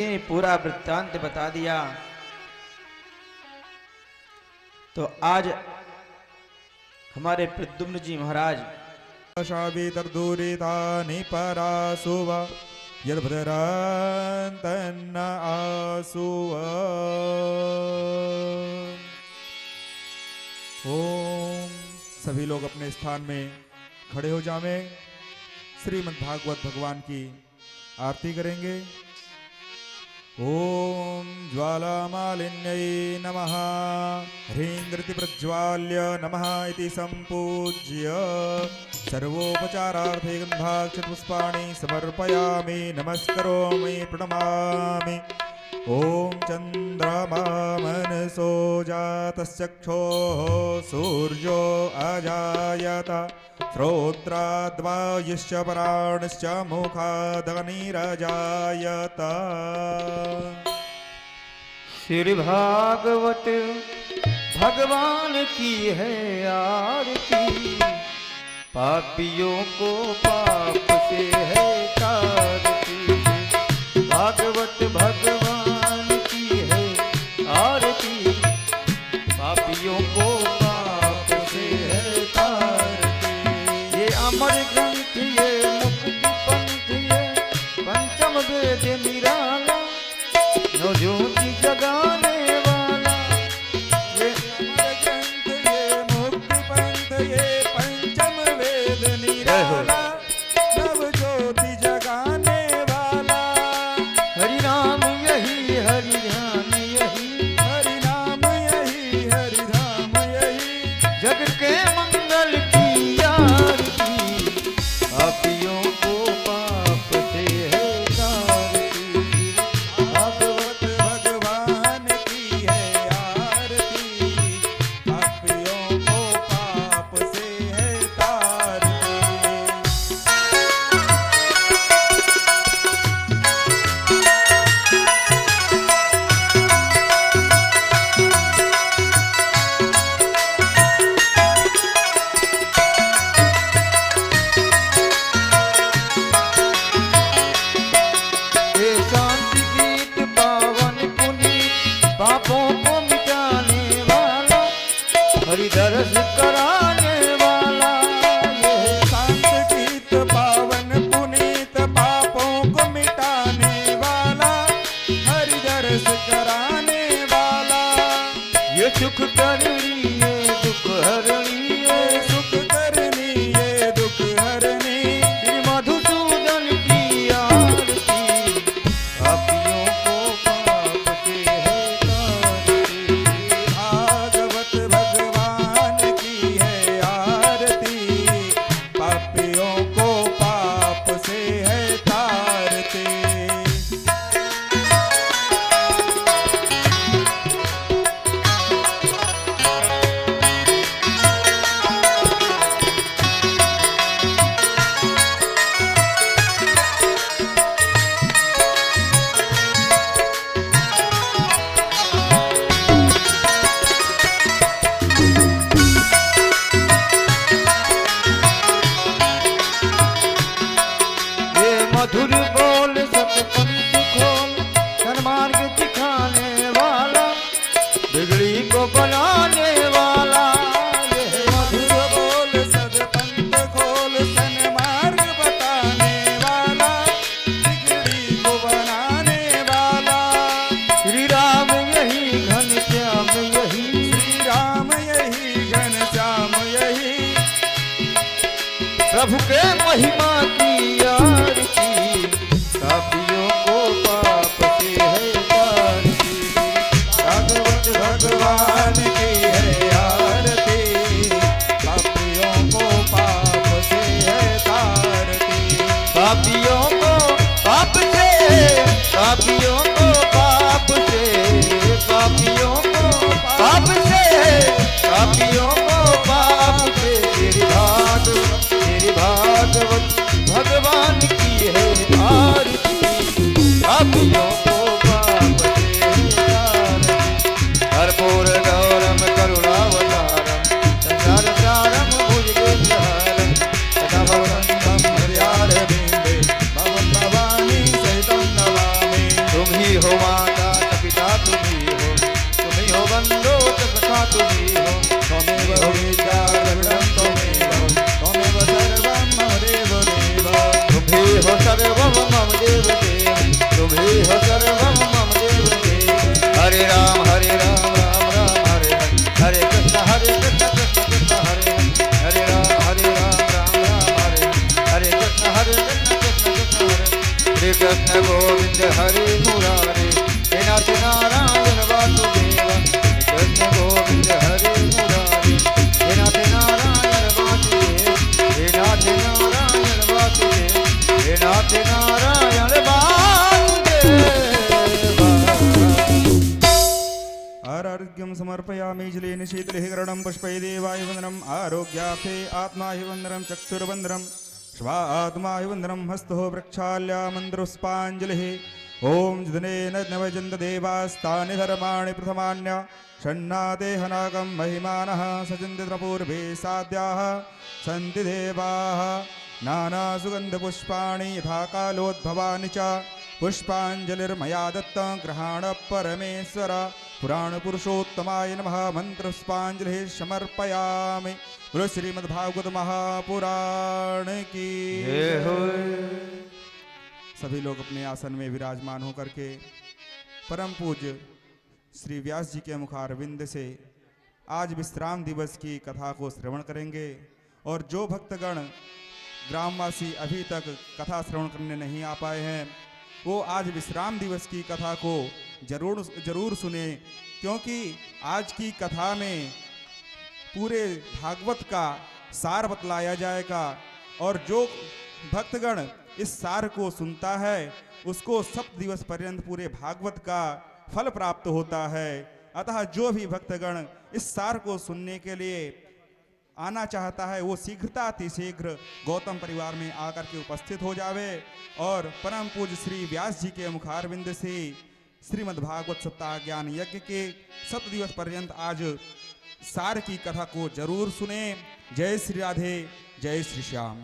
ये पूरा वृत्तांत बता दिया। तो आज हमारे प्रद्युम्न जी महाराज शावितर्दूरितानि यद्भद्रान्तन्न आसुव। ओम सभी लोग अपने स्थान में खड़े हो जावें। श्रीमद् भागवत भगवान की आरती करेंगे। ओम ज्वालामालिन्यै नमः ह्रीं प्रज्वाल्य नमः इति संपूज्य सर्वोपचारार्थे गन्धाक्षतपुष्पाणि समर्पयामि। नमस्करोमि प्रणमामि। ओम चंद्रमा मनसो जातश्चक्षोः सूर्यो अजायत श्रोत्राद्वायुश्च पराणश्च मुखादग्निरजायत। श्री भागवत भगवान की है आरती, पापियों को पाप से है तारती। भागवत भगवान की है आरती, पापियों को पाप से है तारती। ये अमर ग्रंथ ये मुक्ति पंथ ये पंचम वेद निराला, नौ ज्योति जगाने वाला। ये अमर ग्रंथ ये मुक्ति पंथ ये पंचम वेद निराला, नव ज्योति जगाने वाला। हरि नाम यही हरि ध्यान यही, हरि नाम यही हरि धाम यही, जग के मंगल की आरती। पापियों को पाप से है तारती। भागवत भगवान की है आरती, पापियों को पाप से है तारती। हे शांति गीत पावन पुनीत, पापों को मिटाने वाला, हरि दर्श कराने वाला। ये शांत गीत पावन पुनीत, पापों को मिटाने वाला, हरि दर्श कराने वाला। ये सुख करनी ये दुख हरणी ये सुख करनी ये दुख हरनी, श्री मधुसूदन की आरती। पापियों को पाप से है तारती। भागवत भगवान की है आरती, पापियों को पाप से है तारती। ये मधुर बोल सतपंथ खोल, सन्मार्ग दिखाने वाला, बिगड़ी को बनाने वाला। ये मधुर बोल सदपंथ खोल, सन्मार्ग बताने वाला, बिगड़ी को बनाने वाला। श्री राम यही घनश्याम यही, श्री राम यही घनश्याम यही, प्रभु के महिमा की आरती। पापियों को पाप से है तारती। भागवत भगवान की है आरती, पापियों को पाप से है तारती। पापियों को पाप से, पापियों को पाप से, पापियों को पाप से, पापियों को पाप से। तेरी भागवत भगवान की हो माता च पिता तुम्ही हो बंधो च सखा तुम्ही हो त्वमेव वेद्या द्रविडं त्वमेव त्वमेव सर्वं मम देव देव तुम्ही हो सर्वम मम देव देव तुम्ही हो सर्वम मम देव देव हरे राम राम राम हरे हरे कृष्ण कृष्ण कृष्ण हरे हरे राम राम राम हरे हरे कृष्ण कृष्ण कृष्ण हरे हरे कृष्ण गोविंद हरे मुरारे हे नाथ नारायण वासुदेव कृष्ण गोविंद हरे मुरारे हे नाथ नारायण वासुदेव हे नाथ नारायण वासुदेव हे नाथ नारायण वासुदेव आरोग्यं समर्पयामि जलेन शीतलहिकरणं पुष्पै देवाय वन्दनम् आरोग्यार्थे आत्मा हि वन्दनं चक्षुर्वन्दनं श्वात्मा हि वन्दनं हस्तो प्रक्षाल्य मन्त्रोस्पाञ्जलिः ॐ जनेन नवजन्त देवास्तानि धर्माणि प्रथमान्य षण्णाते हनाकं महिमानः सजन्तिपूर्वे साद्याः सन्ति देवाः नानासुगन्धपुष्पाणि यथा कालोद्भवानि च पुष्पाञ्जलिर्मया दत्तं गृहाण परमेश्वर पुराणपुरुषोत्तमाय नमः मंत्रपुष्पाञ्जलिः समर्पयामि। बोलो श्रीमद्भागवत महापुराण की जय हो। सभी लोग अपने आसन में विराजमान होकर के परम पूज्य श्री व्यास जी के मुखारविंद से आज विश्राम दिवस की कथा को श्रवण करेंगे। और जो भक्तगण ग्रामवासी अभी तक कथा श्रवण करने नहीं आ पाए हैं वो आज विश्राम दिवस की कथा को जरूर सुने, क्योंकि आज की कथा में पूरे भागवत का सार बतलाया जाएगा और जो भक्तगण इस सार को सुनता है उसको 7 दिवस पर्यंत पूरे भागवत का फल प्राप्त होता है। अतः जो भी भक्तगण इस सार को सुनने के लिए आना चाहता है वो शीघ्र गौतम परिवार में आकर के उपस्थित हो जावे और परम पूज्य श्री व्यास जी के मुखारविंद से श्रीमद्भागवत सप्ताह ज्ञान यज्ञ के 7 दिवस पर्यंत आज सार की कथा को जरूर सुने। जय श्री राधे, जय श्री श्याम।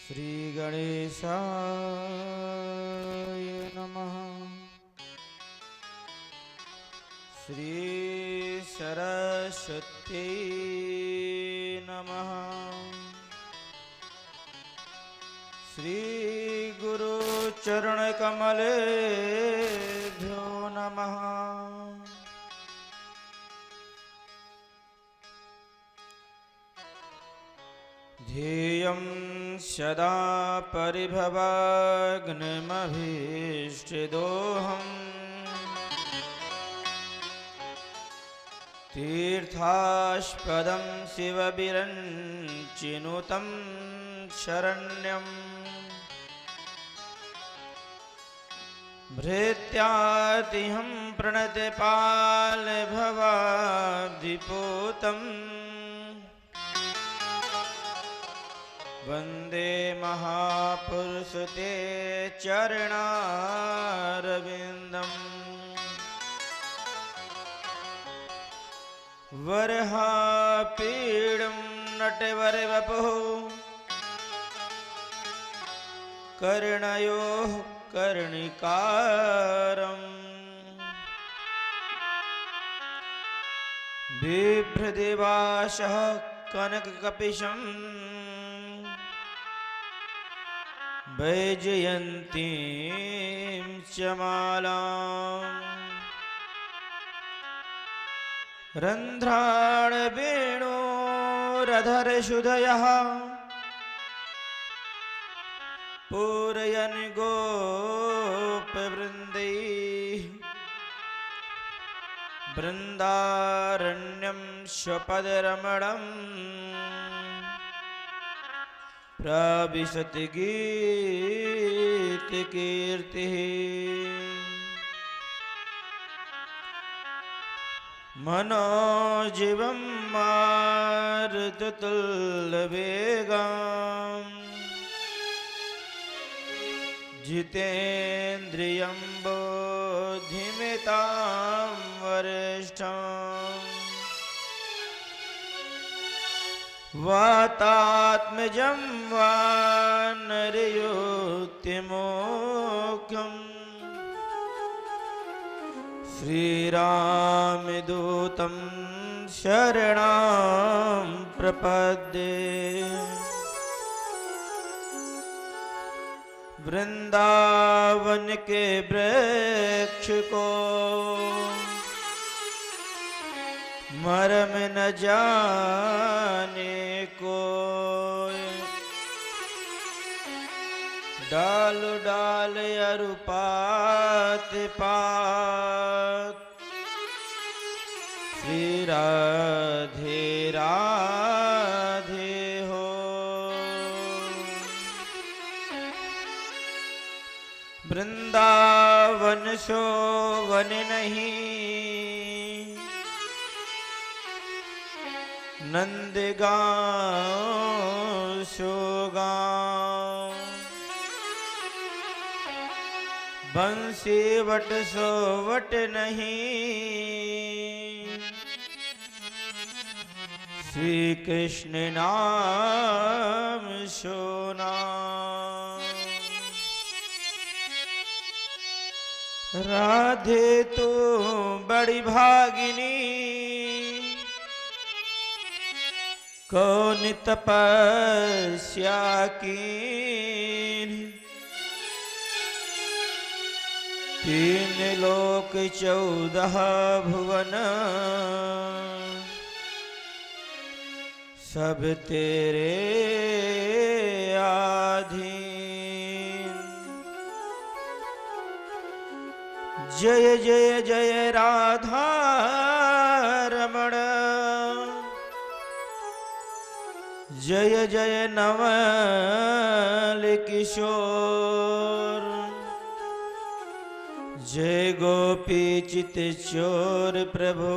श्री गणेशाय नमः। श्री सरस्वती नमः। श्री गुरु चरण कमलेभ्यो नमः। ध्येयं सदा परिभवाग्निमभीष्टदोहम् तीर्थास्पदं शिवविरञ्चिनुतं शरण्यम् भृत्यातिहं प्रणतपालभवाब्धिपूतम् वन्दे महापुरुष ते चरणारविन्दम् वरहापीडं नटवरवपुः कर्णयोः कर्णिकारम् बिभ्रदिवासः कनककपिशम् वैजयन्तीं च मालाम् रन्ध्राणवेणोरधरशुधयः पूरयन् गोपवृन्दैः बृन्दारण्यं स्वपदरमणम् प्रविशति गीतकीर्तिः मनोजीवं मारुततुल्यवेगम् जितेन्द्रियं बुद्धिमतां वरिष्ठम् वातात्मजं वानरयोत्यमोघम् श्रीरामदूतं शरणं प्रपद्ये। वृंदावन के वृक्ष को मर्म न जाने को, डाल डाल अरुपात पात श्री राधे राधे हो। वृंदावन सो वन नहीं, नंदगांव सो गाँव, बंसी वट सो वट नहीं, श्री कृष्ण नाम सो नाम। राधे तू बड़ी भागिनी, कौन तपस्या कीन, तीन लोक 14 भुवन, सब तेरे आधीन। जय जय जय राधा रमण, जय जय नवल किशोर, जय गोपी चित चोर प्रभु,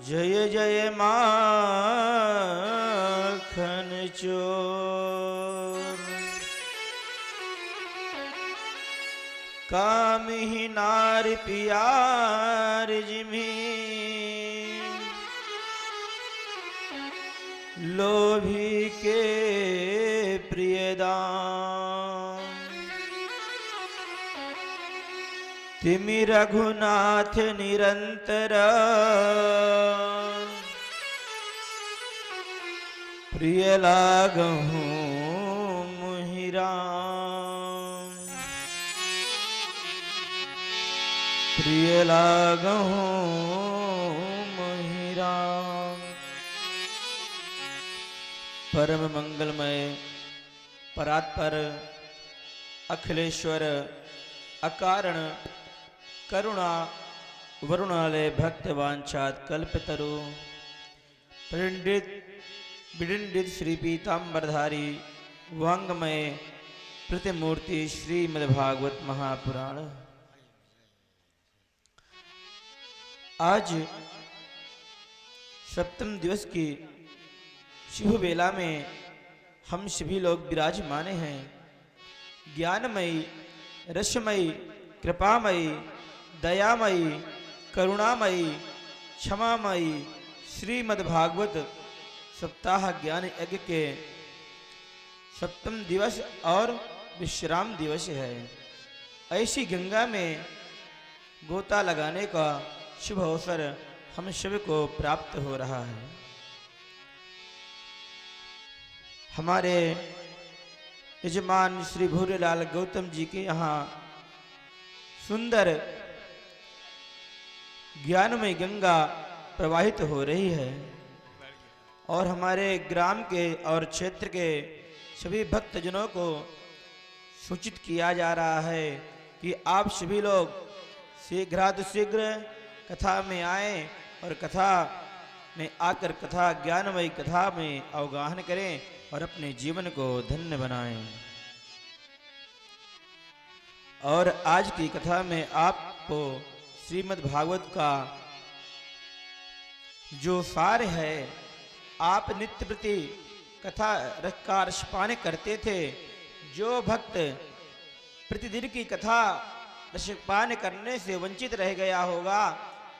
जय जय माखन चोर। काम ही नार पियार जिमी, लोभी के प्रियदाम, तिमि रघुनाथ निरंतर, प्रिय लागहु मुहि राम, प्रिय लागहु मुहि राम। परम मंगलमय परात्पर अखिलेश्वर अकारण करुणा वरुणालय भक्त वांछात कल्पतरु पंडित विडिंडित श्री पीताम्बरधारी वांगमय प्रतिमूर्ति श्रीमद्भागवत महापुराण। आज सप्तम दिवस की शुभ वेला में हम सभी लोग विराजमान हैं। ज्ञानमयी, रसमयी, कृपामयी, दयामयी, करुणामयी, क्षमामयी श्रीमद्भागवत सप्ताह ज्ञान यज्ञ के सप्तम दिवस और विश्राम दिवस है। ऐसी गंगा में गोता लगाने का शुभ अवसर हम सभी को प्राप्त हो रहा है। हमारे यजमान श्री भूरेलाल गौतम जी के यहाँ सुंदर ज्ञानमय गंगा प्रवाहित हो रही है और हमारे ग्राम के और क्षेत्र के सभी भक्तजनों को सूचित किया जा रहा है कि आप सभी लोग शीघ्रातिशीघ्र कथा में आए और कथा में आकर कथा ज्ञानमयी कथा में अवगाहन करें और अपने जीवन को धन्य बनाएं। और आज की कथा में आपको श्रीमद् भागवत का जो सार है, आप नित्य प्रति कथा का रसपान करते थे। जो भक्त प्रतिदिन की कथा रसपान करने से वंचित रह गया होगा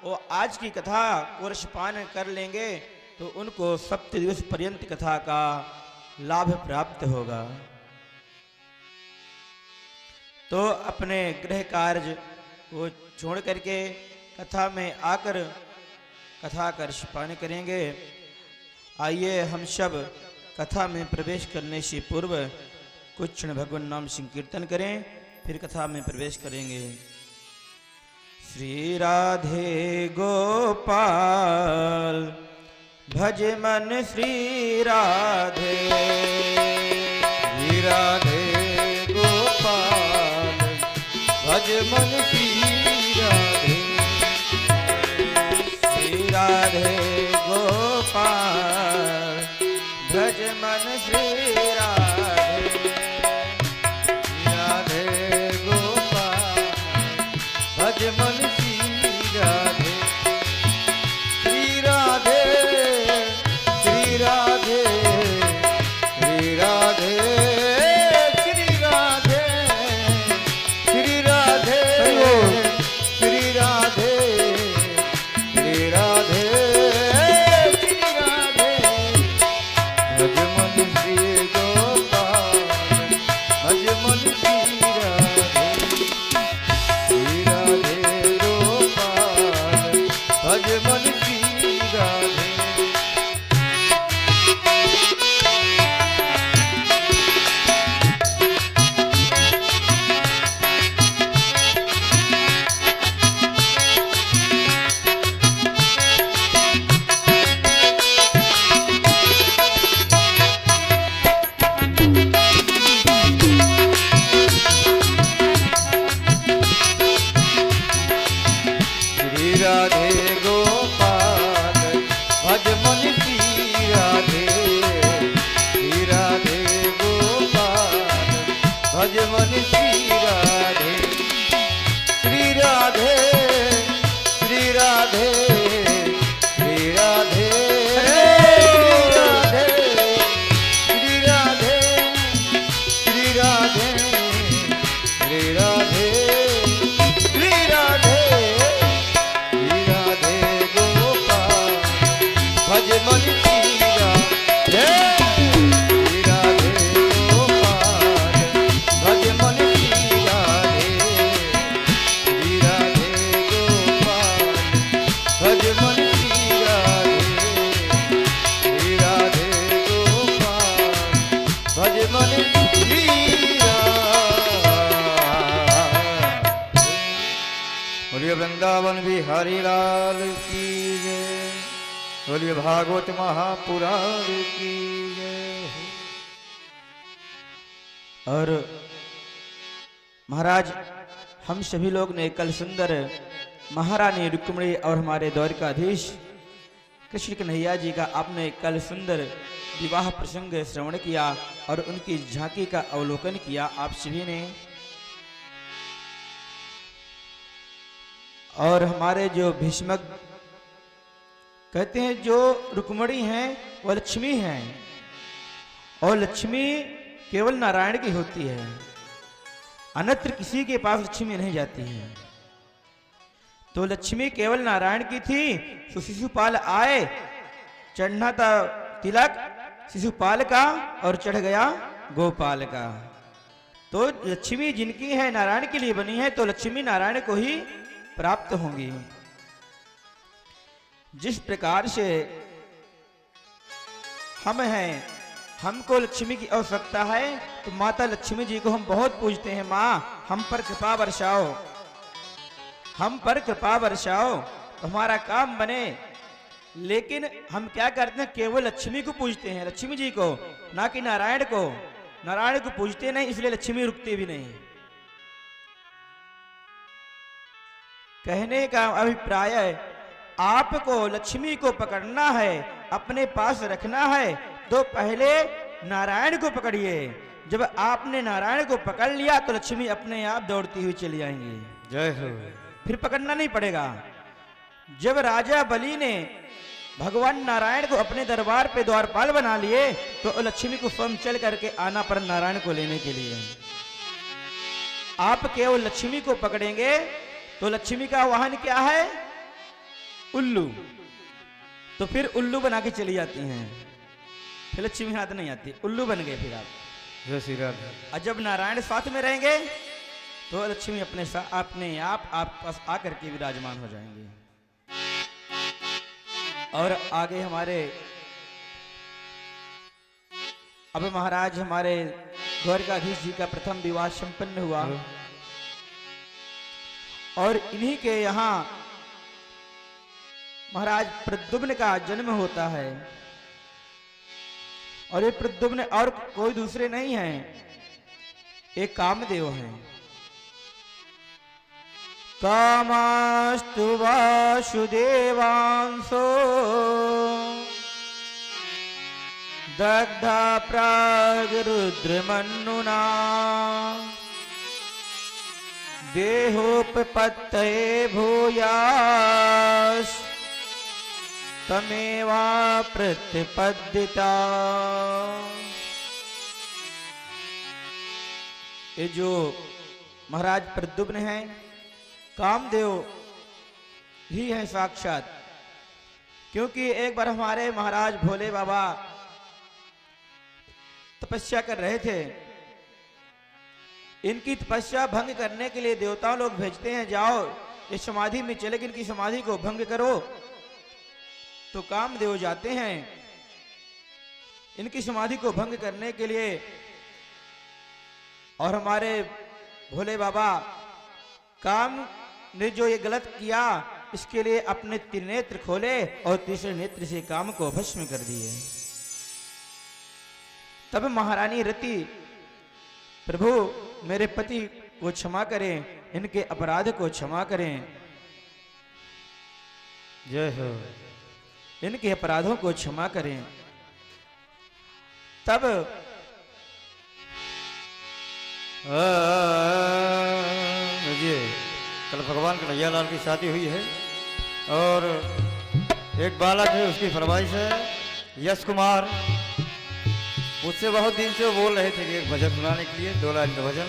वो आज की कथा को रसपान कर लेंगे तो उनको 7 दिवस पर्यंत कथा का लाभ प्राप्त होगा। तो अपने गृह कार्य को छोड़ करके कथा में आकर कथा का रसपान करेंगे। आइए हम सब कथा में प्रवेश करने से पूर्व कुछ क्षण भगवान नाम संकीर्तन करें, फिर कथा में प्रवेश करेंगे। श्री राधे गोपाल भज मन श्री राधे, श्री राधे गोपाल भज मन श्री राधे, श्री राधे गोपाल भज मन श्री राधे, राधे गोपाल भज मन श्री राधे, श्री राधे श्री राधे श्री राधे श्री राधे श्री राधे श्री राधे श्री राधे श्री राधे भज मन श्री गोपाल भज मन श्री राधे, श्री राधे गोपाल भज मन श्री राधे। श्री राधे गोपाल भज मन श्री राधे, श्री राधे गोपाल भज मन श्री राधे, श्री राधे श्री राधे श्री राधे श्री राधे श्री राधे श्री राधे श्री राधे श्री राधे गोपाल भज मन श्री राधे, श्री राधे गोपाल भज मन श्री राधे, श्री राधे गोपाल भज मन श्री राधे, श्री राधे गोपाल भज मन श्री राधे। बोलिए वृंदावन बिहारी लाल की जय, बोलिए भागवत महापुराण की जय। और महाराज हम सभी लोग ने कल सुंदर महारानी रुक्मिणी और हमारे द्वारकाधीश कृष्ण कन्हैया जी का आपने कल सुंदर विवाह प्रसंग श्रवण किया और उनकी झांकी का अवलोकन किया आप सभी ने। और हमारे जो भीष्मक कहते हैं जो रुक्मिणी हैं वह लक्ष्मी हैं और लक्ष्मी केवल नारायण की होती है, अन्यत्र किसी के पास लक्ष्मी नहीं जाती है। तो लक्ष्मी केवल नारायण की थी। तो शिशुपाल आए, चढ़ना था तिलक शिशुपाल का और चढ़ गया गोपाल का। तो लक्ष्मी जिनकी है नारायण के लिए बनी है, तो लक्ष्मी नारायण को ही प्राप्त होंगी। जिस प्रकार से हम हैं, हमको लक्ष्मी की आवश्यकता है, तो माता लक्ष्मी जी को हम बहुत पूजते हैं। माँ हम पर कृपा बरसाओ, हम पर कृपा बरसाओ तो हमारा काम बने। लेकिन हम क्या करते हैं, केवल लक्ष्मी को पूजते हैं, लक्ष्मी जी को, ना कि नारायण को। नारायण को पूजते नहीं, इसलिए लक्ष्मी रुकती भी नहीं। कहने का अभिप्राय है, आपको लक्ष्मी को पकड़ना है, अपने पास रखना है, तो पहले नारायण को पकड़िए। जब आपने नारायण को पकड़ लिया तो लक्ष्मी अपने आप दौड़ती हुई चली आएंगी। जय हो। फिर पकड़ना नहीं पड़ेगा। जब राजा बलि ने भगवान नारायण को अपने दरबार पे द्वारपाल बना लिए, तो लक्ष्मी को स्वयं चल करके आना पर नारायण को लेने के लिए। आप केवल लक्ष्मी को पकड़ेंगे तो लक्ष्मी का वाहन क्या है? उल्लू। तो फिर उल्लू बना के चली जाती हैं, फिर लक्ष्मी हाथ नहीं आती, उल्लू बन गए फिर आप। जय श्री राधे। और जब नारायण साथ में रहेंगे तो लक्ष्मी अपने आप पास आकर के विराजमान हो जाएंगे। और आगे हमारे अब महाराज हमारे द्वारकाधीश जी का प्रथम विवाह संपन्न हुआ और इन्हीं के यहाँ महाराज प्रद्युम्न का जन्म होता है। और ये प्रद्युम्न और कोई दूसरे नहीं है, एक कामदेव हैं। कामास्तु वासुदेवांसो दग्धा प्राग रुद्रमन्नुना देहोपपत्तये भूयास तमेवा प्रतिपद्यता। ये जो महाराज प्रद्युम्न हैं कामदेव ही है साक्षात, क्योंकि एक बार हमारे महाराज भोले बाबा तपस्या कर रहे थे। इनकी तपस्या भंग करने के लिए देवताओं लोग भेजते हैं, जाओ ये समाधि में चले इनकी समाधि को भंग करो। तो कामदेव जाते हैं इनकी समाधि को भंग करने के लिए। और हमारे भोले बाबा काम ने जो ये गलत किया इसके लिए अपने त्रिनेत्र खोले और तीसरे नेत्र से काम को भस्म कर दिए। तब महारानी रति, प्रभु मेरे पति को क्षमा करें, इनके अपराध को क्षमा करें, जय हो। इनके अपराधों को क्षमा करें। तब जी कल भगवान कन्हैया लाल की शादी हुई है और एक बालक है, उसकी फरमाइश है यश कुमार। मुझसे बहुत दिन से वो बोल रहे थे कि एक भजन सुनाने के लिए, 2 लाइन का भजन।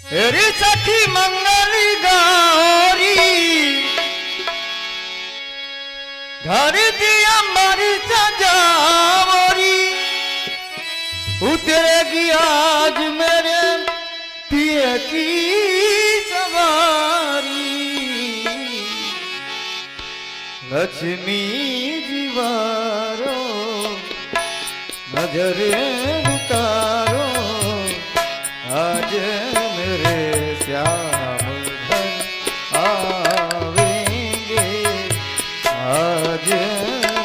हेरी सखी मंगली गौरी घर दिया मारी सजावरी उतरेगी आज मेरे पिए की सवारी। लक्ष्मी जीवारो नजर उतारो आज मेरे श्याम घर आवेंगे, आज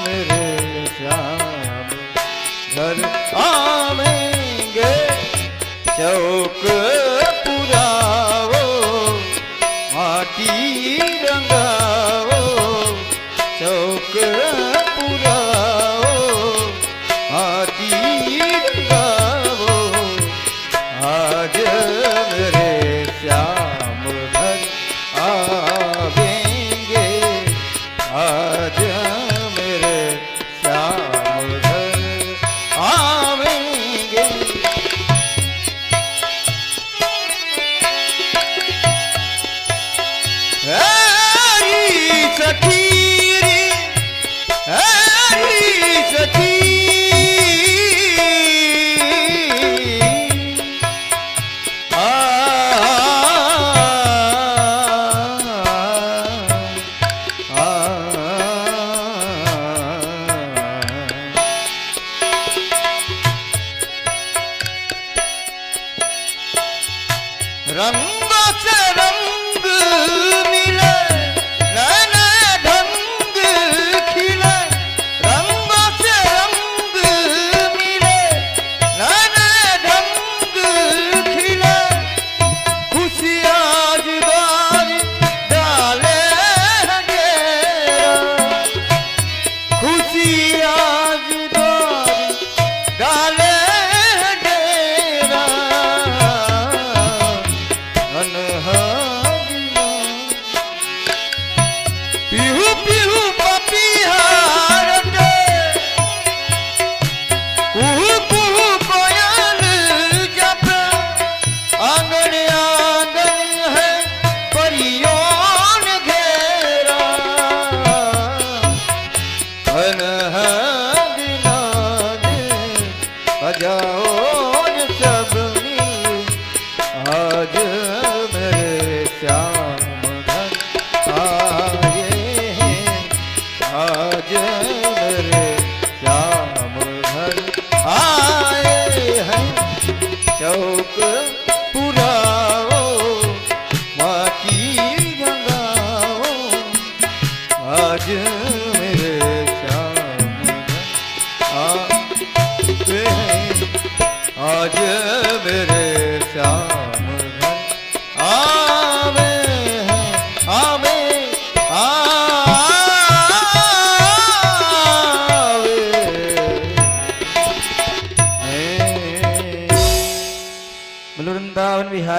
मेरे श्याम घर आवेंगे। चौक पुराओ माटी रंगाओ, चौक पुराओ माटी रंगाओ, आज मेरे श्याम घर आवेंगे, आज मेरे श्याम घर आवेंगे।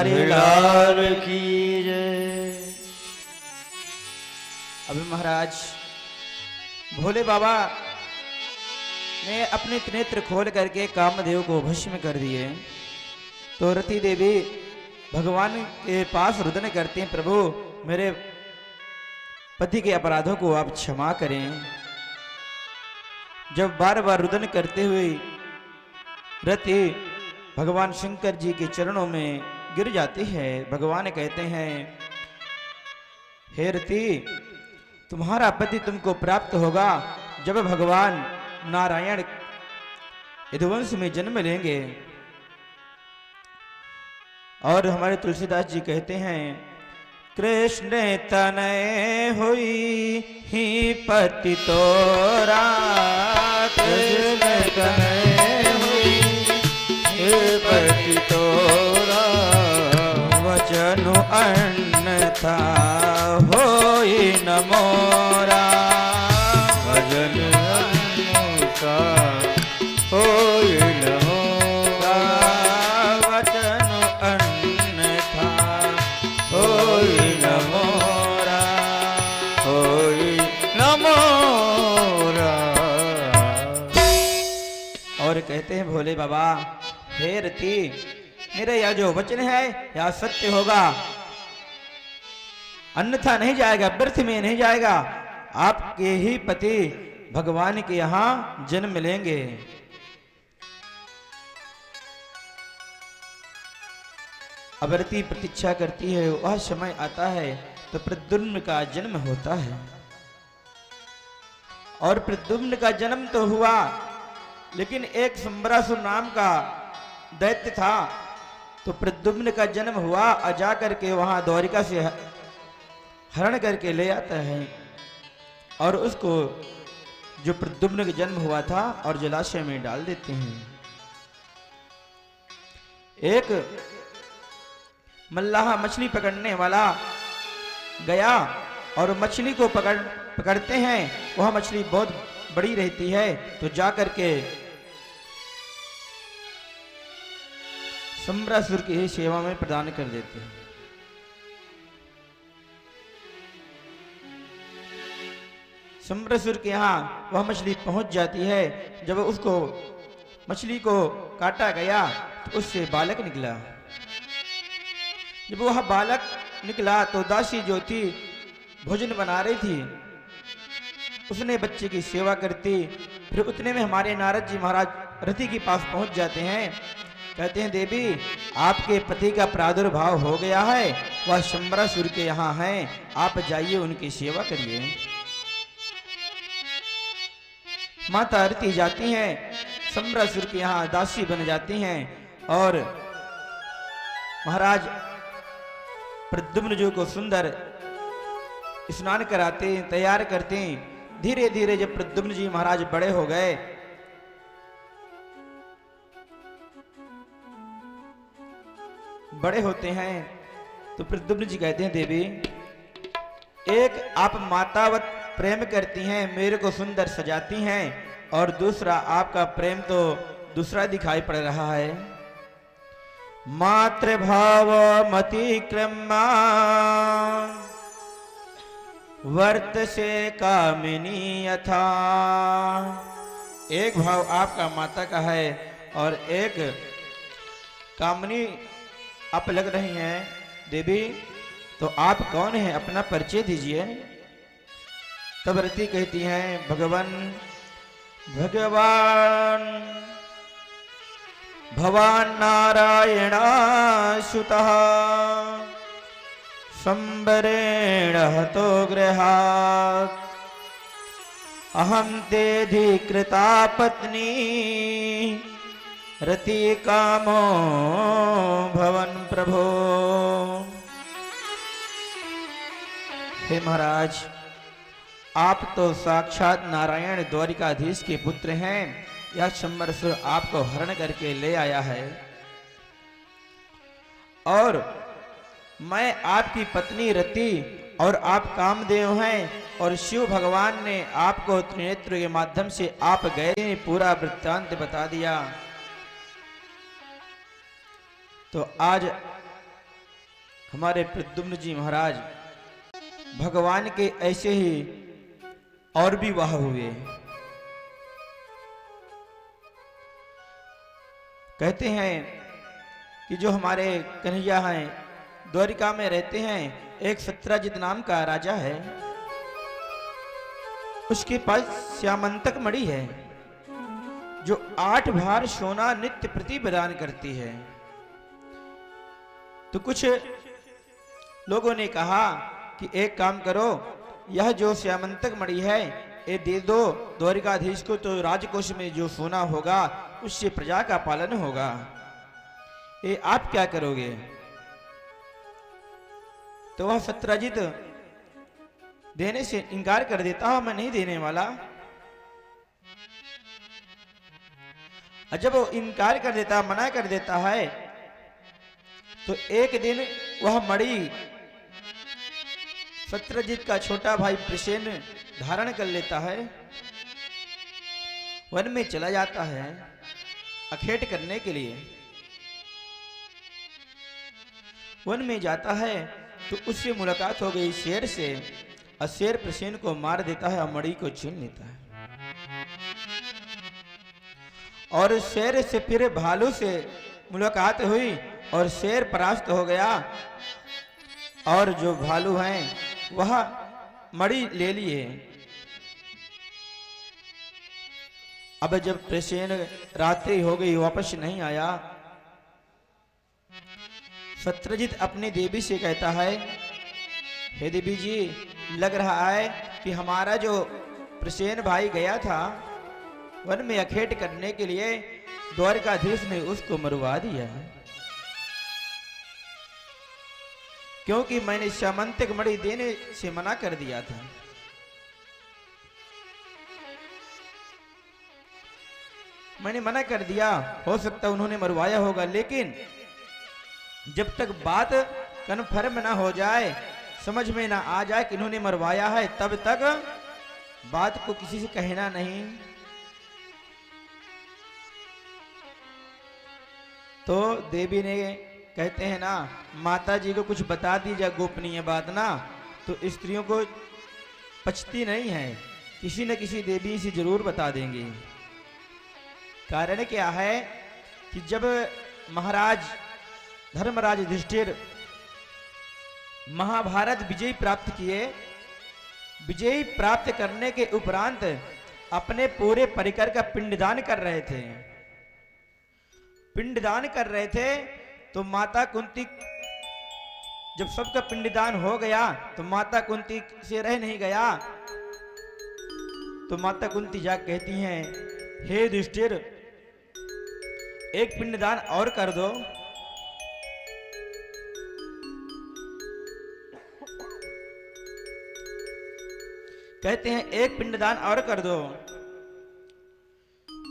बिहारी लाल की जय। अभी महाराज भोले बाबा ने अपने नेत्र खोल करके कामदेव को भस्म कर दिए। तो रति देवी भगवान के पास रुदन करते हैं, प्रभु मेरे पति के अपराधों को आप क्षमा करें। जब बार बार रुदन करते हुए रति भगवान शंकर जी के चरणों में गिर जाती है, भगवान कहते हैं, हे रति तुम्हारा पति तुमको प्राप्त होगा जब भगवान नारायण यदुवंश में जन्म लेंगे। और हमारे तुलसीदास जी कहते हैं, कृष्ण तनय हुई ही पति तोरा, कृष्ण तनय हुई ही पति तोरा, वचनु अन्यथा होई न मोरा, भजन अनुसा होई न मोरा, वचनु अन्यथा होई न मोरा, होई न मोरा। और कहते हैं भोले बाबा, हे रति मेरा यह जो वचन है यह सत्य होगा, अन्यथा नहीं जाएगा, व्यर्थ में नहीं जाएगा। आपके ही पति भगवान के यहां जन्म लेंगे। अब रति प्रतीक्षा करती है, वह समय आता है तो प्रद्युम्न का जन्म होता है। और प्रद्युम्न का जन्म तो हुआ, लेकिन एक संबरासुर नाम का दैत्य था, तो प्रद्युम्न का जन्म हुआ और जा करके वहां द्वारिका से हरण करके ले आता है और उसको जो प्रद्युम्न का जन्म हुआ था और जलाशय में डाल देते हैं। एक मल्लाह मछली पकड़ने वाला गया और मछली को पकड़ते हैं, वह मछली बहुत बड़ी रहती है, तो जा करके संबरासुर की सेवा में प्रदान कर देते हैं। संबरासुर के यहाँ वह मछली पहुंच जाती है। जब उसको मछली को काटा गया तो उससे बालक निकला। जब वह बालक निकला तो दासी जो थी भोजन बना रही थी, उसने बच्चे की सेवा करती। फिर उतने में हमारे नारद जी महाराज रति के पास पहुंच जाते हैं, कहते हैं, देवी आपके पति का प्रादुर्भाव हो गया है, वह संबरासुर के यहाँ हैं, आप जाइए उनकी सेवा करिए। माता रति जाती हैं, संबरासुर के यहाँ दासी बन जाती हैं और महाराज प्रद्युम्न जी को सुंदर स्नान कराते, तैयार करते। धीरे धीरे जब प्रद्युम्न जी महाराज बड़े हो गए, बड़े होते हैं, तो प्रद्युम्न जी कहते हैं, देवी एक आप मातावत प्रेम करती हैं, मेरे को सुंदर सजाती हैं, और दूसरा आपका प्रेम तो दूसरा दिखाई पड़ रहा है। मातृभाव मति क्रमा वर्त से कामिनी यथा। एक भाव आपका माता का है और एक कामनी आप लग रही हैं। देवी तो आप कौन हैं, अपना परिचय दीजिए। तब रति कहती हैं, भगवान भवान नारायण सुतः संबरेण हतो गृहात् अहं तेऽधिकृता पत्नी रति कामो भवन प्रभो। हे महाराज, आप तो साक्षात नारायण द्वारिकाधीश के पुत्र हैं। यह संबरासुर आपको हरण करके ले आया है और मैं आपकी पत्नी रति और आप कामदेव हैं, और शिव भगवान ने आपको त्रिनेत्र के माध्यम से आप गए, पूरा वृत्तांत बता दिया। तो आज हमारे प्रद्युम्न जी महाराज भगवान के ऐसे ही और भी वाह हुए। कहते हैं कि जो हमारे कन्हैया हैं द्वारिका में रहते हैं, एक सत्राजित नाम का राजा है, उसके पास श्यामंतक मणि है जो 8 भार सोना नित्य प्रति प्रदान करती है। तो कुछ लोगों ने कहा कि एक काम करो, यह जो श्यामंतक मणि है ये दे दो द्वारिकाधीश को, तो राजकोष में जो सोना होगा उससे प्रजा का पालन होगा। ये आप क्या करोगे? तो वह सत्राजित देने से इनकार कर देता हूं, मैं नहीं देने वाला। और जब वो इनकार कर देता, मना कर देता है, तो एक दिन वह मणि सत्रजित का छोटा भाई प्रसेन धारण कर लेता है, वन में चला जाता है अखेट करने के लिए। वन में जाता है तो उससे मुलाकात हो गई शेर से, और शेर प्रसेन को मार देता है और मणि को छीन लेता है। और शेर से फिर भालू से मुलाकात हुई और शेर परास्त हो गया, और जो भालू हैं वह मणि ले लिए। अब जब प्रसेन रात्रि हो गई वापस नहीं आया, सत्रजित अपनी देवी से कहता है, हे देवी जी, लग रहा है कि हमारा जो प्रसेन भाई गया था वन में अखेट करने के लिए, द्वारकाधीश ने उसको मरवा दिया, क्योंकि मैंने श्यामंतक मणि देने से मना कर दिया था। मैंने मना कर दिया, हो सकता उन्होंने मरवाया होगा, लेकिन जब तक बात कन्फर्म ना हो जाए, समझ में ना आ जाए कि इन्होंने मरवाया है, तब तक बात को किसी से कहना नहीं। तो देवी ने, कहते हैं ना, माता जी को कुछ बता दी जाए गोपनीय बात ना, तो स्त्रियों को पचती नहीं है, किसी न किसी देवी से जरूर बता देंगी। कारण क्या है कि जब महाराज धर्मराज युधिष्ठिर महाभारत विजय प्राप्त किए, विजय प्राप्त करने के उपरांत अपने पूरे परिकर का पिंडदान कर रहे थे। पिंडदान कर रहे थे तो माता कुंती, जब सबका पिंडदान हो गया तो माता कुंती से रह नहीं गया, तो माता कुंती जा कहती हैं, हे युधिष्ठिर, एक पिंडदान और कर दो। कहते हैं एक पिंडदान और कर दो।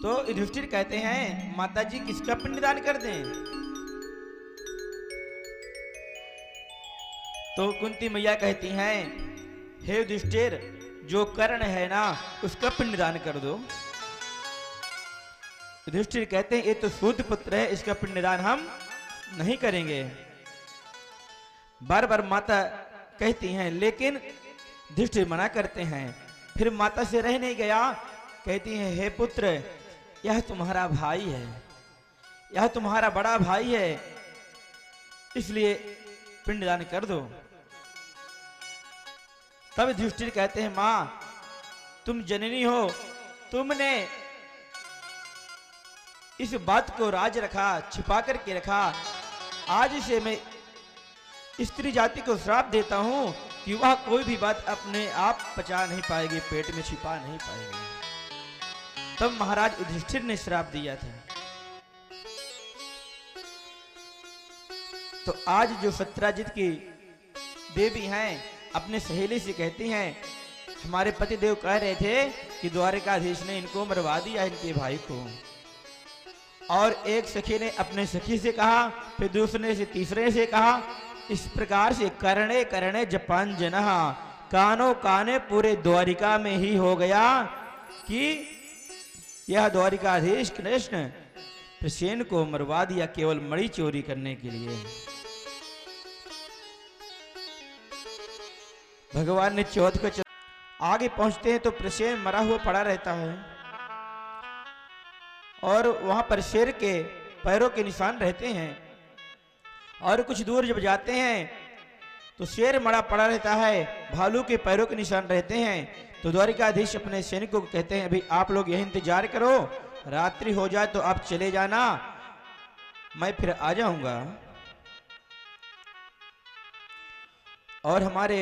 तो युधिष्ठिर कहते हैं, माता जी किसका पिंडदान कर दें? तो कुंती मैया कहती हैं, हे युधिष्ठिर, जो कर्ण है ना उसका पिंडदान कर दो। युधिष्ठिर कहते हैं, ये तो सूत पुत्र है, इसका पिंडदान हम नहीं करेंगे। बार बार माता कहती हैं, लेकिन युधिष्ठिर मना करते हैं। फिर माता से रह नहीं गया, कहती हैं, हे पुत्र, यह तुम्हारा भाई है, यह तुम्हारा बड़ा भाई है, इसलिए पिंडदान कर दो। तब युधिष्ठिर कहते हैं, मां, तुम जननी हो, तुमने इस बात को राज रखा, छिपा करके रखा। आज से मैं स्त्री जाति को श्राप देता हूं कि वह कोई भी बात अपने आप पचा नहीं पाएगी, पेट में छिपा नहीं पाएगी। तब महाराज युधिष्ठिर ने श्राप दिया था। तो आज जो सत्राजित की देवी हैं, अपने सहेली से कहती हैं, हमारे पतिदेव कह रहे थे कि द्वारिकाधीश ने इनको मरवा दिया, इनके भाई को। और एक सखी ने अपने सखी से कहा, फिर दूसरे से तीसरे से कहा, इस प्रकार से करणे करणे जपान जनहा, कानो काने पूरे द्वारिका में ही हो गया कि यह द्वारिकाधीश कृष्ण प्रसेन को मरवा दिया केवल मणि चोरी करने के लिए। भगवान ने चौथ को आगे पहुंचते हैं तो प्रसेन मरा हुआ पड़ा रहता है और वहां पर शेर के पैरों के निशान रहते हैं। और कुछ दूर जब जाते हैं तो शेर मरा पड़ा रहता है, भालू के पैरों के निशान रहते हैं। तो द्वारिकाधीश अपने सैनिकों को कहते हैं, अभी आप लोग यही इंतजार करो, रात्रि हो जाए तो आप चले जाना, मैं फिर आ जाऊंगा। और हमारे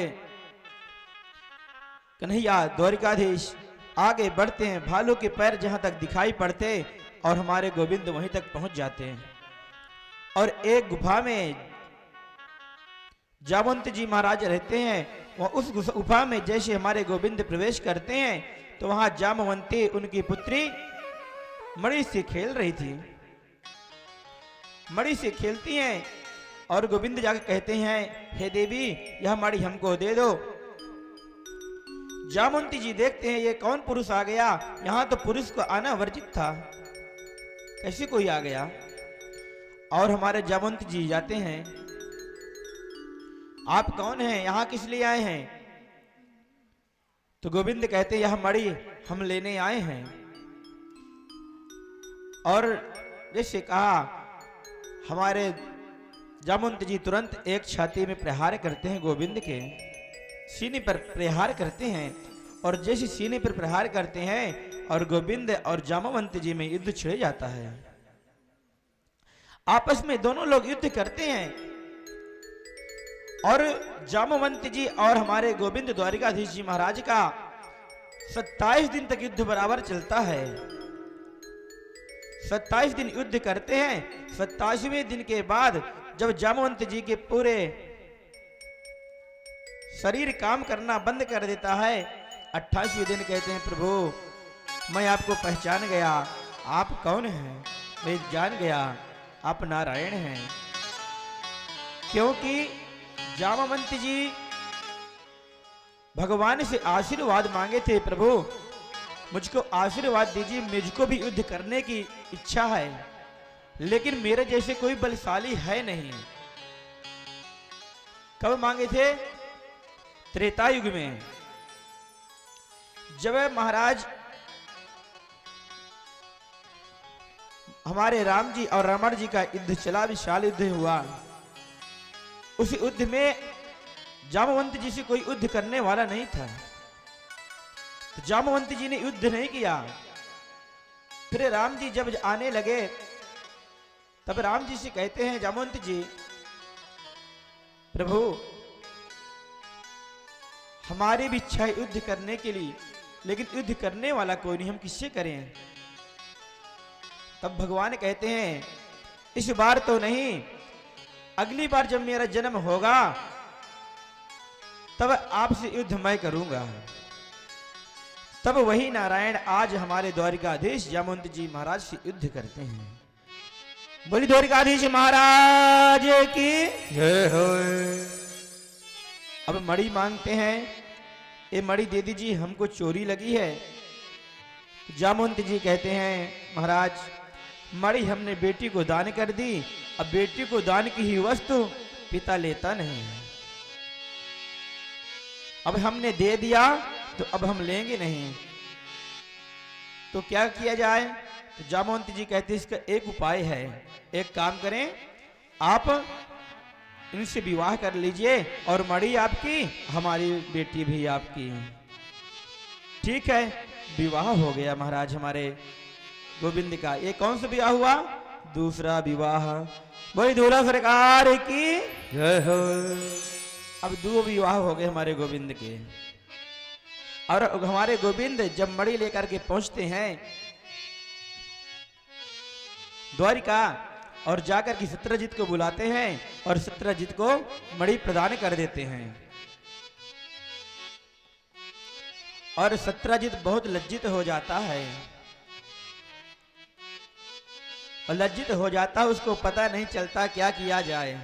कन्हैया द्वारिकाधीश आगे बढ़ते हैं, भालू के पैर जहां तक दिखाई पड़ते और हमारे गोविंद वहीं तक पहुंच जाते हैं। और एक गुफा में जामवंत जी महाराज रहते हैं। वह उस गुफा में जैसे हमारे गोविंद प्रवेश करते हैं तो वहां जामवंती उनकी पुत्री मणि से खेल रही थी। मणि से खेलती हैं और गोविंद जाकर कहते हैं, हे देवी यह मणि हमको दे दो। जामवंती जी देखते हैं ये कौन पुरुष आ गया, यहां तो पुरुष को आना वर्जित था, कैसे कोई आ गया। और हमारे जामवंत जी जाते हैं, आप कौन हैं, यहां किस लिए आए हैं। तो गोविंद कहते हैं, यह मणि हम लेने आए हैं। और जैसे कहा हमारे जामवंत जी तुरंत एक छाती में प्रहार करते हैं, गोविंद के सीने पर प्रहार करते हैं। और जैसे सीने पर प्रहार करते हैं और गोविंद और जामवंत जी में युद्ध छिड़ जाता है। आपस में दोनों लोग युद्ध करते हैं और जामवंत जी और हमारे गोविंद द्वारिकाधीश जी महाराज का 27 दिन तक युद्ध बराबर चलता है। 27 दिन युद्ध करते हैं। 27वें दिन के बाद जब जामवंत जी के पूरे शरीर काम करना बंद कर देता है, 28वें दिन कहते हैं, प्रभु मैं आपको पहचान गया, आप कौन हैं, मैं जान गया आप नारायण हैं। क्योंकि जामवंत जी भगवान से आशीर्वाद मांगे थे, प्रभु मुझको आशीर्वाद दीजिए, मुझको भी युद्ध करने की इच्छा है, लेकिन मेरे जैसे कोई बलशाली है नहीं। कब मांगे थे? त्रेता युग में, जब महाराज हमारे राम जी और रावण जी का युद्ध चला, विशाल युद्ध हुआ। उस युद्ध में जामवंत जी से कोई युद्ध करने वाला नहीं था, तो जामवंत जी ने युद्ध नहीं किया। फिर राम जी जब आने लगे तब राम जी से कहते हैं, जामवंत जी प्रभु हमारी भी इच्छा है युद्ध करने के लिए, लेकिन युद्ध करने वाला कोई नहीं, हम किससे करें। तब भगवान कहते हैं, इस बार तो नहीं, अगली बार जब मेरा जन्म होगा तब आपसे युद्ध मैं करूंगा। तब वही नारायण आज हमारे द्वारिकाधीश जामवंत जी महाराज से युद्ध करते हैं। बोली द्वारिकाधीश महाराज की जय हो। अब मणि मांगते हैं, ये मणि दे दीजिए, हमको चोरी लगी है। जामवंत जी कहते हैं, महाराज मणि हमने बेटी को दान कर दी, अब बेटी को दान की ही वस्तु पिता लेता नहीं है, अब हमने दे दिया तो अब हम लेंगे नहीं, तो क्या किया जाए। तो जामवंत जी कहते हैं, इसका एक उपाय है, एक काम करें, आप इनसे विवाह कर लीजिए और मणि आपकी, हमारी बेटी भी आपकी। ठीक है, विवाह हो गया महाराज हमारे गोविंद का। ये कौन सा विवाह हुआ? दूसरा विवाह। वही दूल्हा सरकार की जय हो। अब दो विवाह हो गए हमारे गोविंद के। और हमारे गोविंद जब मणि लेकर के पहुंचते हैं द्वारिका, और जाकर के सत्यजीत को बुलाते हैं और सत्यजीत को मणि प्रदान कर देते हैं। और सत्यजीत बहुत लज्जित हो जाता है, और लज्जित हो जाता है, उसको पता नहीं चलता क्या किया जाए।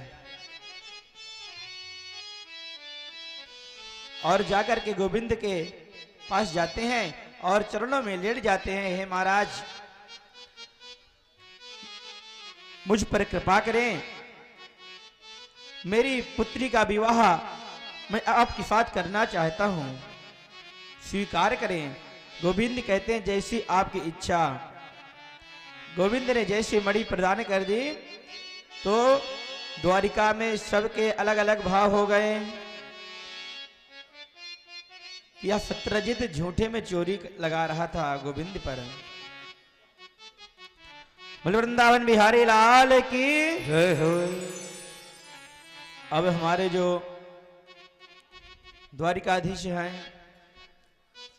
और जाकर के गोविंद के पास जाते हैं और चरणों में लेट जाते हैं, हे महाराज मुझ पर कृपा करें, मेरी पुत्री का विवाह मैं आपके साथ करना चाहता हूं, स्वीकार करें। गोविंद कहते हैं जैसी आपकी इच्छा। गोविंद ने जैसी मणि प्रदान कर दी तो द्वारिका में सबके अलग अलग भाव हो गए। यह सत्यजित झूठे में चोरी लगा रहा था गोविंद पर। बोल वृंदावन बिहारी लाल की जय हो। अब हमारे जो द्वारिकाधीश हैं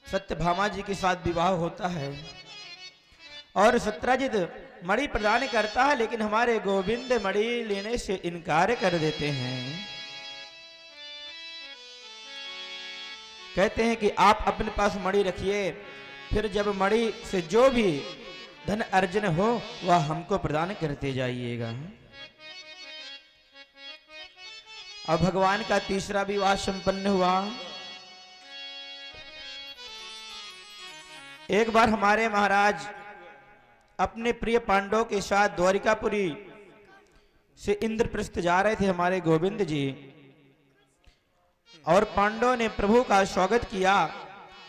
सत्यभामा जी के साथ विवाह होता है और सत्यजित मणि प्रदान करता है, लेकिन हमारे गोविंद मणि लेने से इनकार कर देते हैं। कहते हैं कि आप अपने पास मणि रखिए, फिर जब मणि से जो भी धन अर्जन हो वह हमको प्रदान करते जाइएगा। अब भगवान का तीसरा विवाह संपन्न हुआ। एक बार हमारे महाराज अपने प्रिय पांडवों के साथ द्वारिकापुरी से इंद्रप्रस्थ जा रहे थे हमारे गोविंद जी, और पांडवों ने प्रभु का स्वागत किया।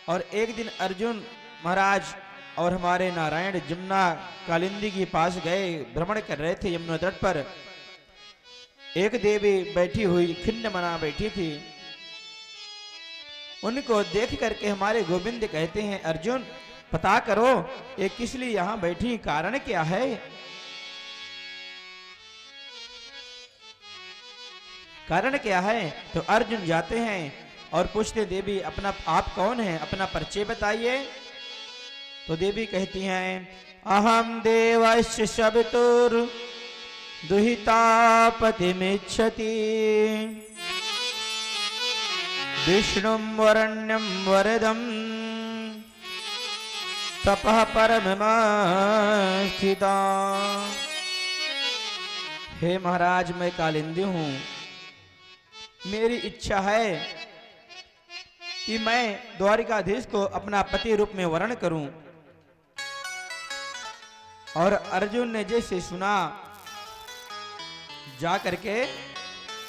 और एक दिन अर्जुन महाराज और हमारे नारायण जमुना कालिंदी के पास गए, भ्रमण कर रहे थे यमुना तट पर। एक देवी बैठी हुई खिन्न मना बैठी थी। उनको देख करके हमारे गोविंद कहते हैं अर्जुन पता करो ये किस लिए यहां बैठी, कारण क्या है? कारण क्या है? तो अर्जुन जाते हैं और पूछते देवी अपना आप कौन है, अपना परिचय बताइए। तो देवी कहती हैं अहम देवस्य शब्दुर दुहिता पतिमिच्छति विष्णुं वरण्यं वरदं तपः परममा स्थिता। हे महाराज मैं कालिंदी हूं, मेरी इच्छा है कि मैं द्वारिकाधीश को अपना पति रूप में वर्ण करूं। और अर्जुन ने जैसे सुना जा करके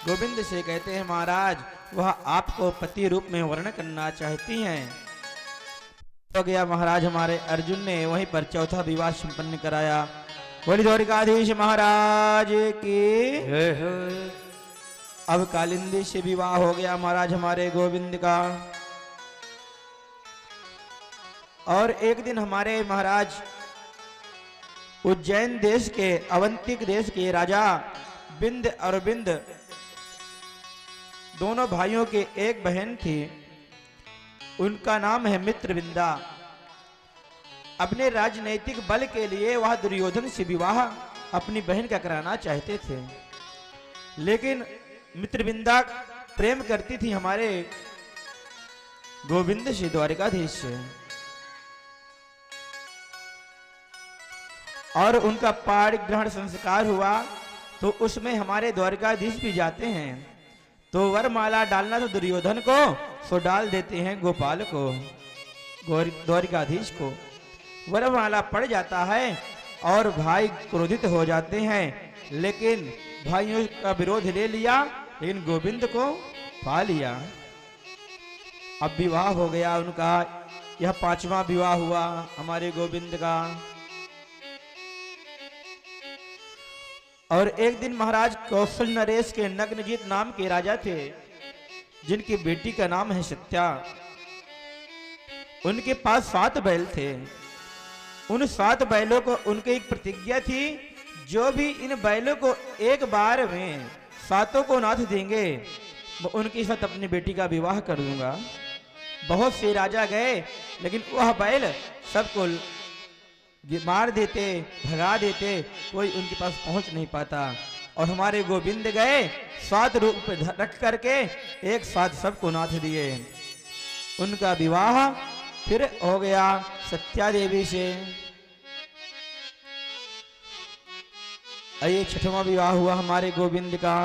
गोविंद से कहते हैं महाराज वह आपको पति रूप में वर्ण करना चाहती हैं। हो गया महाराज हमारे अर्जुन ने वहीं पर चौथा विवाह संपन्न कराया। बोली द्वारिकाधीश महाराज की जय हो। अब कालिंदी से विवाह हो गया महाराज हमारे गोविंद का। और एक दिन हमारे महाराज उज्जैन देश के अवंतिक देश के राजा बिंद और बिंद दोनों भाइयों के एक बहन थी, उनका नाम है मित्रविंदा। अपने राजनैतिक बल के लिए वह दुर्योधन से विवाह अपनी बहन का कराना चाहते थे, लेकिन मित्रविंदा प्रेम करती थी हमारे गोविंद से, द्वारिकाधीश से। और उनका पाणिग्रहण संस्कार हुआ तो उसमें हमारे द्वारिकाधीश भी जाते हैं। तो वरमाला डालना तो दुर्योधन को सो डाल देते हैं गोपाल को, द्वारिकाधीश को वरमाला पड़ जाता है और भाई क्रोधित हो जाते हैं, लेकिन भाइयों का विरोध ले लिया, लेकिन गोविंद को पा लिया। अब विवाह हो गया उनका, यह पांचवा विवाह हुआ हमारे गोविंद का। और एक दिन महाराज कौशल नरेश के नग्नजीत नाम के राजा थे, जिनकी बेटी का नाम है सत्या। उनके पास 7 बैल थे। उन 7 बैलों को उनकी एक प्रतिज्ञा थी, जो भी इन बैलों को एक बार में 7 को नाथ देंगे वो उनके साथ अपनी बेटी का विवाह कर दूंगा। बहुत से राजा गए, लेकिन वह बैल सबको मार देते, भगा देते, कोई उनके पास पहुंच नहीं पाता। और हमारे गोविंद गए 7 रूप रख करके एक साथ सबको नाथ दिए। उनका विवाह फिर हो गया सत्या देवी से। ये 6वां विवाह हुआ हमारे गोविंद का।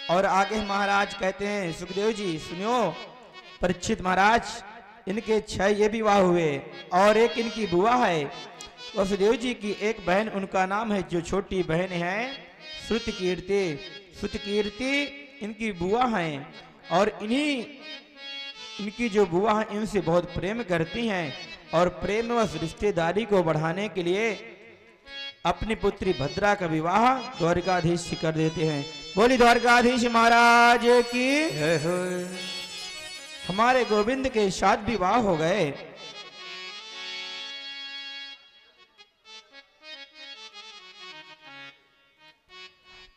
और आगे महाराज कहते हैं सुखदेव जी सुनियो, परीक्षित महाराज इनके 6 ये विवाह हुए और एक इनकी बुआ है वसुदेव जी की एक बहन, उनका नाम है जो छोटी बहन है श्रुत कीर्ति। श्रुत कीर्ति इनकी बुआ हैं और इनकी जो बुआ हैं इनसे बहुत प्रेम करती हैं और प्रेमवश रिश्तेदारी को बढ़ाने के लिए अपनी पुत्री भद्रा का विवाह द्वारकाधीश से कर देते हैं। बोली द्वारकाधीश महाराज की जय हो। हमारे गोविंद के 7 विवाह हो गए।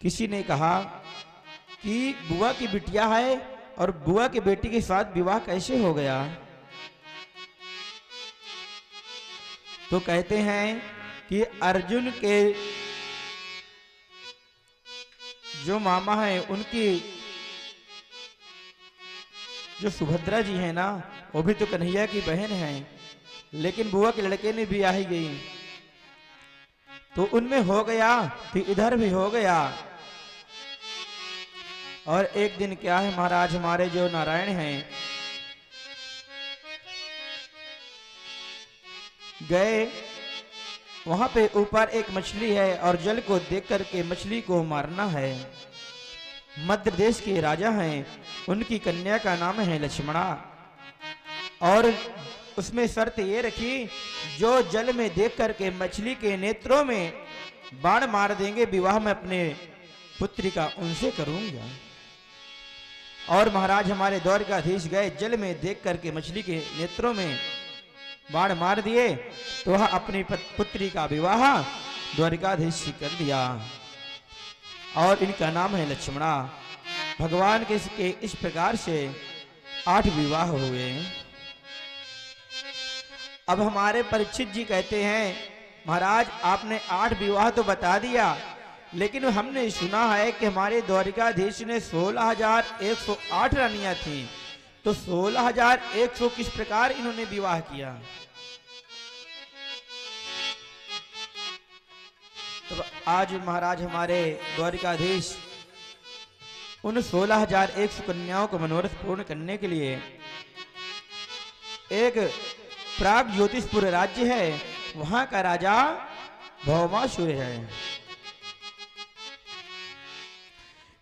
किसी ने कहा कि बुआ की बिटिया है और बुआ की बेटी के साथ विवाह कैसे हो गया? तो कहते हैं कि अर्जुन के जो मामा है उनकी जो सुभद्रा जी है ना, वो भी तो कन्हैया की बहन है, लेकिन बुआ के लड़के ने भी आ ही गई तो उनमें हो गया तो इधर भी हो गया। और एक दिन क्या है महाराज, हमारे जो नारायण हैं गए, वहां पे ऊपर एक मछली है और जल को देख करके मछली को मारना है। मध्य देश के राजा हैं, उनकी कन्या का नाम है लक्ष्मणा और उसमें शर्त ये रखी, जो जल में देख करके मछली के नेत्रों में बाण मार देंगे विवाह में अपने पुत्री का उनसे करूंगा। और महाराज हमारे द्वारकाधीश गए, जल में देख करके मछली के नेत्रों में बाण मार दिए तो वह अपनी पुत्री का विवाह द्वारकाधीश से कर दिया और इनका नाम है लक्ष्मणा। भगवान के इस प्रकार से 8 विवाह हुए। अब हमारे परीक्षित जी कहते हैं महाराज आपने 8 विवाह तो बता दिया, लेकिन हमने सुना है कि हमारे द्वारकाधीश ने 16,108 रानियां थी, तो 16,100 किस प्रकार इन्होंने विवाह किया? तो आज महाराज हमारे द्वारकाधीश उन 16,100 कन्याओं को मनोरथ पूर्ण करने के लिए एक प्राग ज्योतिषपुर राज्य है, वहां का राजा भौमासुर है।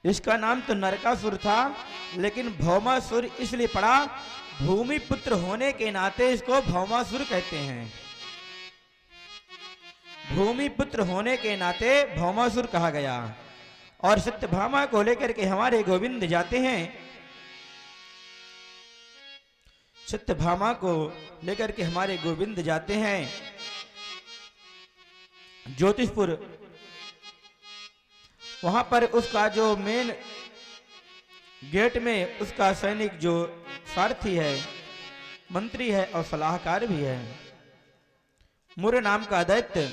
इसका नाम तो नरकासुर था, लेकिन भौमासुर इसलिए पड़ा, भूमि पुत्र होने के नाते इसको भौमासुर कहते हैं। भूमि पुत्र होने के नाते भौमासुर कहा गया। और सत्यभामा को लेकर के हमारे गोविंद जाते हैं, सत्यभामा को लेकर के हमारे गोविंद जाते हैं ज्योतिषपुर। वहां पर उसका जो मेन गेट में उसका सैनिक जो सारथी है, मंत्री है और सलाहकार भी है, मुर नाम का दैत्य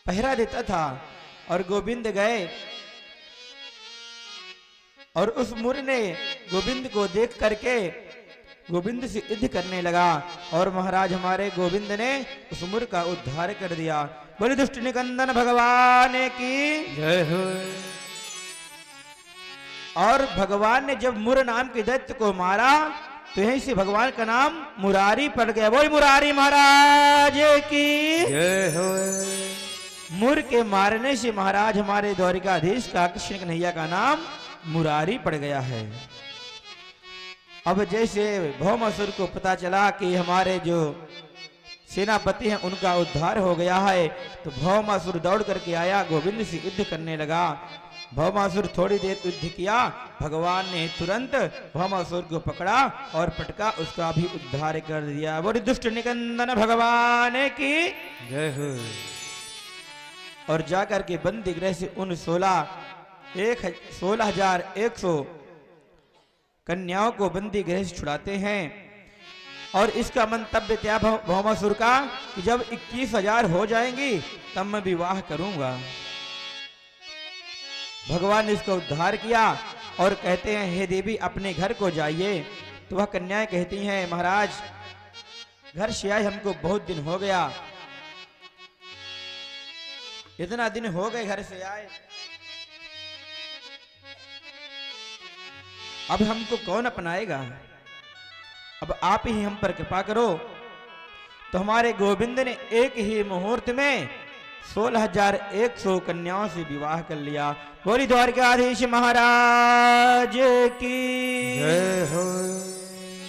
पहरा देता था। और गोविंद गए और उस मुर ने गोविंद को देख करके गोविंद से युद्ध करने लगा और महाराज हमारे गोविंद ने उस मुर का उद्धार कर दिया। बोले दुष्ट निकंदन भगवान की जय हो। और भगवान ने जब मुर नाम के दैत्य को मारा तो यहीं से भगवान का नाम मुरारी पड़ गया। बोल मुरारी महाराज की जय हो। मुर के मारने से महाराज हमारे द्वारिकाधीश का कृष्ण कन्हैया का नाम मुरारी पड़ गया है। अब जैसे भौमासुर को पता चला कि हमारे जो सेनापति हैं उनका उद्धार हो गया है, तो भौमासुर दौड़ करके आया, गोविंद से युद्ध करने लगा। भौमासुर थोड़ी देर युद्ध किया, भगवान ने तुरंत भौमासुर को पकड़ा और पटका, उसका भी उद्धार कर दिया। बोले दुष्ट निकंदन भगवान की जय हो। और जाकर के बंदी गृह से उन 16,100 कन्याओं को बंदी गृह से छुड़ाते हैं। और इसका मंतव्य क्या भौमासुर का कि जब 21,000 हो जाएंगी तब मैं विवाह करूंगा। भगवान ने इसका उद्धार किया और कहते हैं हे देवी अपने घर को जाइए। तो वह कन्याएं कहती हैं महाराज घर से आए हमको बहुत दिन हो गया, इतना दिन हो गए घर से आए, अब हमको कौन अपनाएगा, अब आप ही हम पर कृपा करो। तो हमारे गोविंद ने एक ही मुहूर्त में 16,100 कन्याओं से विवाह कर लिया। बोली द्वारकाधीश महाराज की जय हो।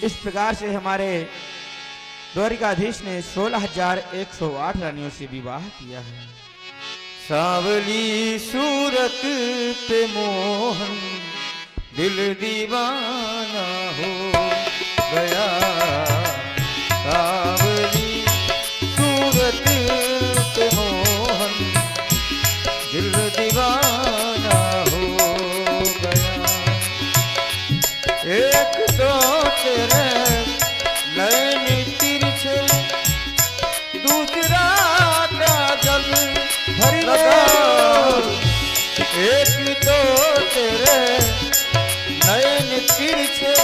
इस प्रकार से हमारे द्वारिकाधीश ने 16,108 रानियों से विवाह किया है। सावली सूरत पे मोहन दिल दीवाना हो गया। सावली सूरत पे मोहन दिल दीवाना हो गया। एक तो तेरे नैन तिरछे, दूसरा काजल लगा। एक तो तेरे नैन तिरछे,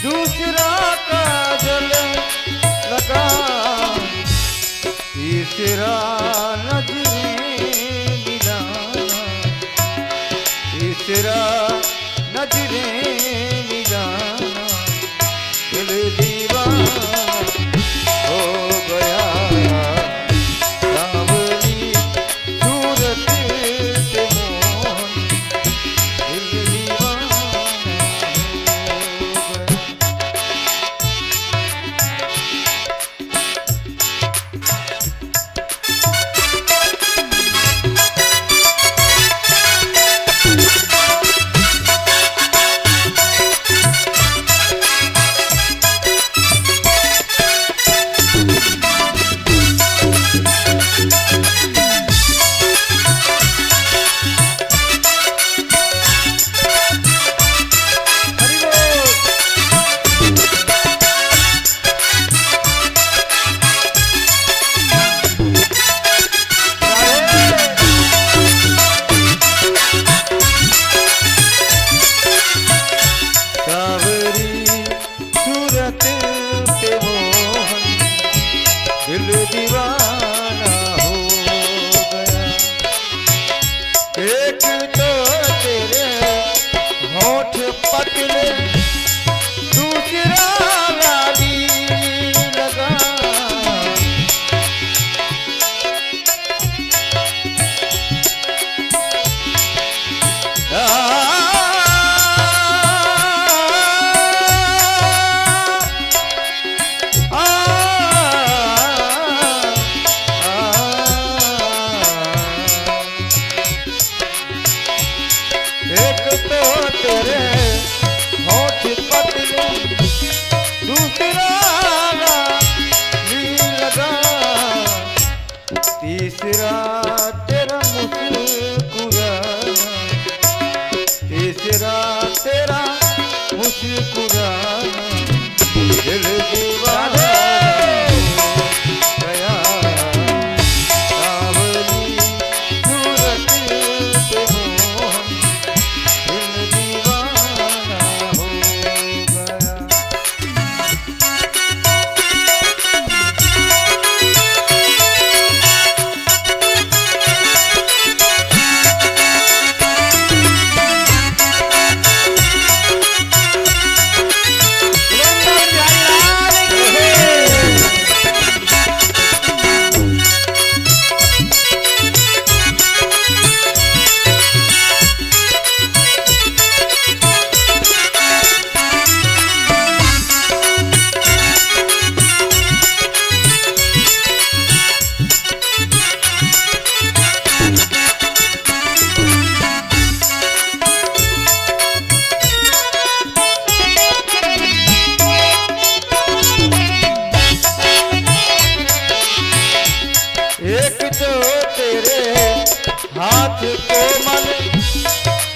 दूसरा काजल लगा। तीसरा नजरें मिलाना, तीसरा नजरें मिलाना दिल दीवाना हो गया। सावली सूरत पे मोहन दिल दीवाना हो गया। सावरी सूरत पे मोहन दिल दीवाना हो गया। एक तो तेरे होठ पतले, दूसरा लाली लगा। एक तो तेरे होठ पतले, दूसरा लाली लगा। तीसरा तेरा मुस्कुराना, तीसरा तेरा मुस्कुराना दिल दीवाना गया। सावली सूरत पे मोहन दिल दीवाना हो गया। एक तो तेरे हाथ कोमल,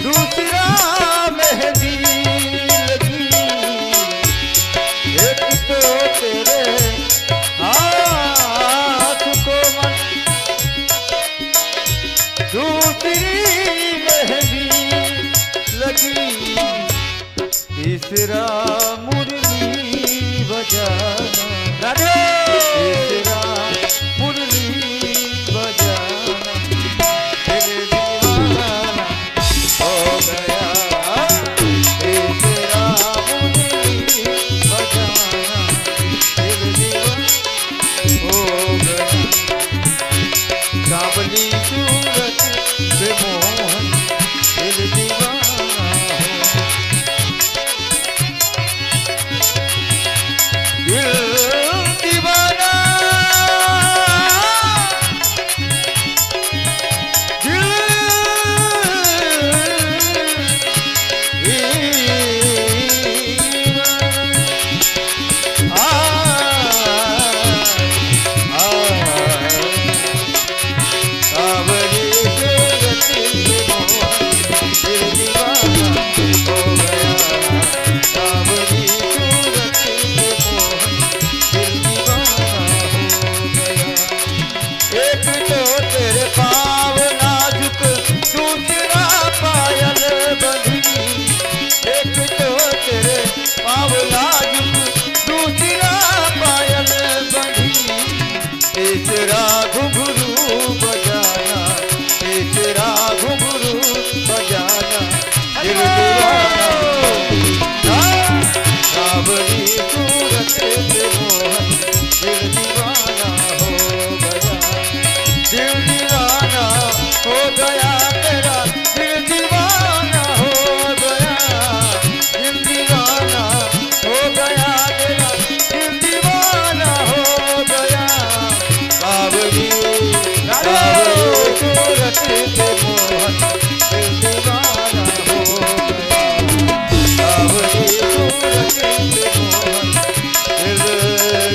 दूसरा मेहंदी लगी। एक तो तेरे हाथ कोमल, दूसरी मेहंदी लगी। तीसरा मुरली बजाना, तीसरा मुरली बजाना दिल दीवाना हो गया। तीसरा मुरली बजाना दिल दीवाना हो गया। के मोहन दिल दीवाना हो गया। सावरी सूरत के मोहन दिल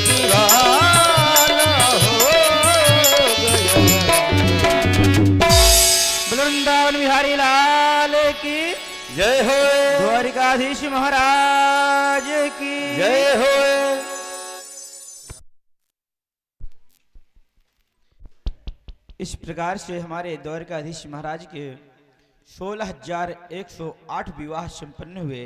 दीवाना हो गया। वृंदावन बिहारी लाल की जय हो, द्वारिकाधीश महाराज की जय हो। इस प्रकार से हमारे द्वारिकाधीश महाराज के 16,108 विवाह संपन्न हुए।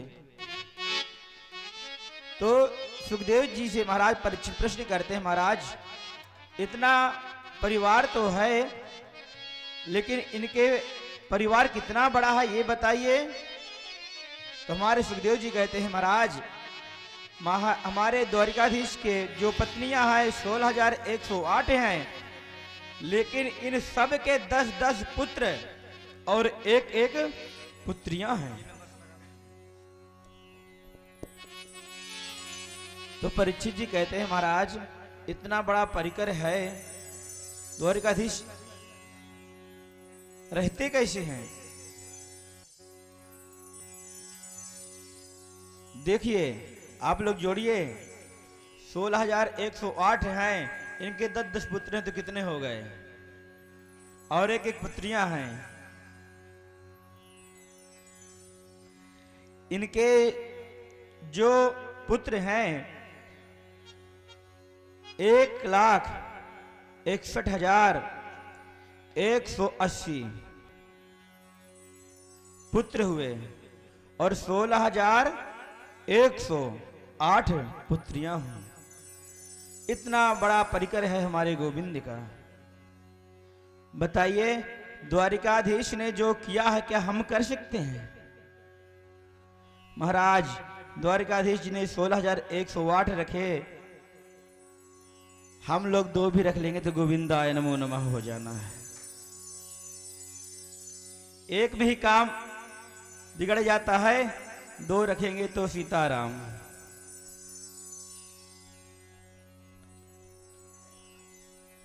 तो सुखदेव जी से महाराज परीक्षित प्रश्न करते हैं, महाराज इतना परिवार तो है, लेकिन इनके परिवार कितना बड़ा है ये बताइए। तो हमारे सुखदेव जी कहते हैं, महाराज हमारे द्वारिकाधीश के जो पत्नियां हैं 16,108 हैं, लेकिन इन सब के 10-10 पुत्र और एक पुत्रियां हैं। तो परीक्षित जी कहते हैं, महाराज इतना बड़ा परिकर है, द्वारिकाधीश रहते कैसे हैं? देखिए आप लोग जोड़िए, 16,108 हैं, इनके 10-10 पुत्र हैं तो कितने हो गए, और एक पुत्रियां हैं। इनके जो पुत्र हैं 1,61,180 पुत्र हुए और 16,108 पुत्रियां हुई। इतना बड़ा परिकर है हमारे गोविंद का। बताइए द्वारिकाधीश ने जो किया है क्या हम कर सकते हैं? महाराज द्वारिकाधीश जी ने 16,108 रखे, हम लोग 2 भी रख लेंगे तो गोविंदाय नमो नमः हो जाना है। एक में ही काम बिगड़ जाता है, 2 रखेंगे तो सीताराम।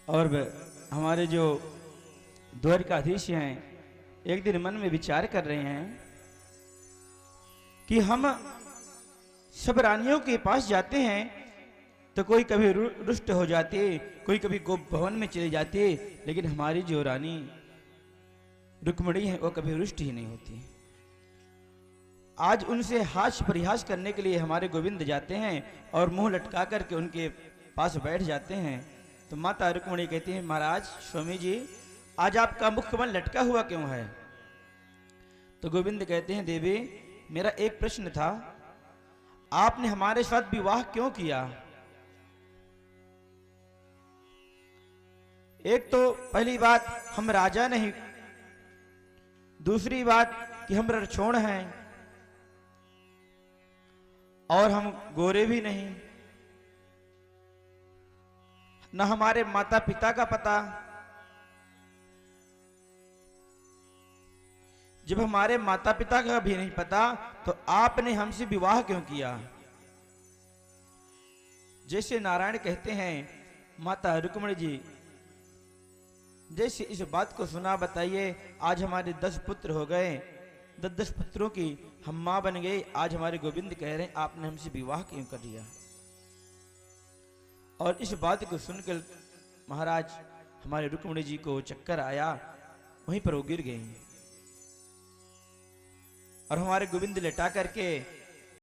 और हमारे जो द्वारिकाधीश हैं एक दिन मन में विचार कर रहे हैं कि हम सब रानियों के पास जाते हैं तो कोई कभी रुष्ट हो जाती, कोई कभी गोप भवन में चली जाती, लेकिन हमारी जो रानी रुक्मिणी है वो कभी रुष्ट ही नहीं होती। आज उनसे हास्य परिहास करने के लिए हमारे गोविंद जाते हैं और मुंह लटका करके उनके पास बैठ जाते हैं। तो माता रुक्मिणी कहती है, महाराज स्वामी जी आज आपका मुख कमल लटका हुआ क्यों है? तो गोविंद कहते हैं, देवी मेरा एक प्रश्न था, आपने हमारे साथ विवाह क्यों किया? एक तो पहली बात हम राजा नहीं, दूसरी बात कि हम रणछोड़ हैं और हम गोरे भी नहीं, न हमारे माता पिता का पता। जब हमारे माता पिता का भी नहीं पता तो आपने हमसे विवाह क्यों किया? जैसे नारायण कहते हैं, माता रुक्मिणी जी जैसे इस बात को सुना, बताइए आज हमारे 10 पुत्र हो गए, 10 पुत्रों की हम मां बन गए। आज हमारे गोविंद कह रहे हैं आपने हमसे विवाह क्यों कर दिया? और इस बात को सुनकर महाराज हमारे रुक्मिणी जी को चक्कर आया, वहीं पर वो गिर गई और हमारे गोविंद लेटा करके